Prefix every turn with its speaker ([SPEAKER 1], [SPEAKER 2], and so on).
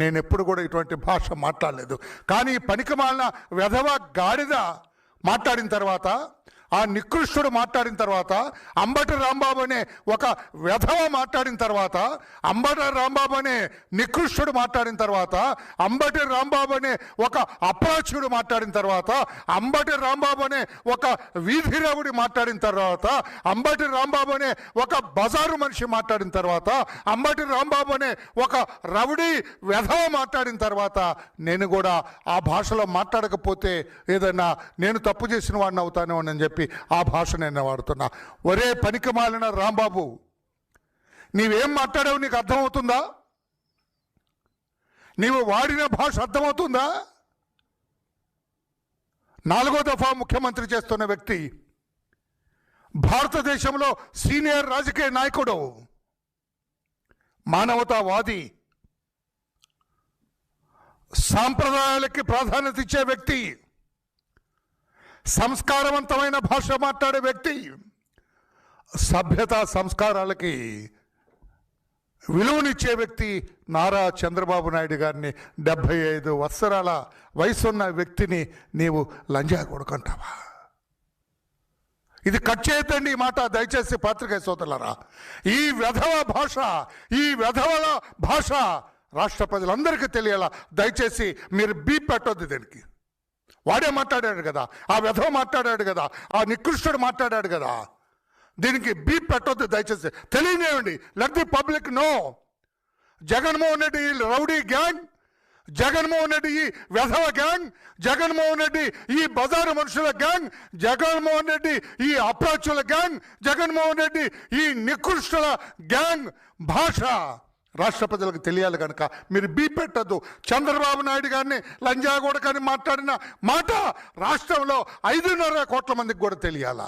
[SPEAKER 1] నేను ఎప్పుడు కూడా ఇటువంటి భాష మాట్లాడలేదు. కానీ పనికిమాలిన వెధవ గాడిద మాట్లాడిన తర్వాత, ఆ నికృష్టుడు మాట్లాడిన తర్వాత, అంబటి రాంబాబు అనే ఒక వెధవ మాట్లాడిన తర్వాత, అంబటి రాంబాబు అనే నికృష్టుడు మాట్లాడిన తర్వాత, అంబటి రాంబాబు అనే ఒక అప్రాచ్యుడు మాట్లాడిన తర్వాత, అంబటి రాంబాబు అనే ఒక వీధి రవుడి మాట్లాడిన తర్వాత, అంబటి రాంబాబు అనే ఒక బజారు మనిషి మాట్లాడిన తర్వాత, అంబటి రాంబాబు అనే ఒక రవుడి వెధవ మాట్లాడిన తర్వాత, నేను కూడా ఆ భాషలో మాట్లాడకపోతే ఏదన్నా నేను తప్పు చేసిన వాడిని అవుతాను అని చెప్పి ఆ భాష నేను వాడుతున్నా. ఒరే పనికి మాలిన రాంబాబు, నీవేం మాట్లాడావు నీకు అర్థమవుతుందా? నీవు వాడిన భాష అర్థమవుతుందా? 4వ దఫా ముఖ్యమంత్రి చేస్తున్న వ్యక్తి, భారతదేశంలో సీనియర్ రాజకీయ నాయకుడు, మానవతావాది, సాంప్రదాయాలకి ప్రాధాన్యత ఇచ్చే వ్యక్తి, సంస్కారవంతమైన భాష మాట్లాడే వ్యక్తి, సభ్యత సంస్కారాలకి విలువనిచ్చే వ్యక్తి నారా చంద్రబాబు నాయుడు గారిని 75 సంవత్సరాల వయసున్న వ్యక్తిని నీవు లంజా కొడుకుంటావా? ఇది కట్ చేయొద్దండి ఈ మాట, దయచేసి పాత్రికేయ సోదరులారా. ఈ వెధవ భాష, ఈ వెధవల భాష రాష్ట్ర ప్రజలందరికీ తెలియాలా. దయచేసి మీరు బీప్ పెట్టొద్దు దీనికి. వాడే మాట్లాడాడు కదా, ఆ వెధవ మాట్లాడాడు కదా, ఆ నికృష్టుడు మాట్లాడాడు కదా, దీనికి బీప్ పెట్టొద్దు దయచేసి. తెలియనివ్వండి, let the public know. Jaganmohan Reddy rowdy gang, Jaganmohan Reddy ఈ వెధవ గ్యాంగ్, జగన్మోహన్ రెడ్డి ఈ బజారు మనుషుల గ్యాంగ్, జగన్మోహన్ రెడ్డి ఈ అప్రాచుల గ్యాంగ్, జగన్మోహన్ రెడ్డి ఈ నికృష్టుల గ్యాంగ్ భాష రాష్ట్ర ప్రజలకు తెలియాలి కనుక మీరు బీ పెట్టద్దు. చంద్రబాబు నాయుడు గారిని లంజాగూడకని మాట్లాడిన మాట రాష్ట్రంలో 5.5 కోట్ల మందికి కూడా తెలియాలా?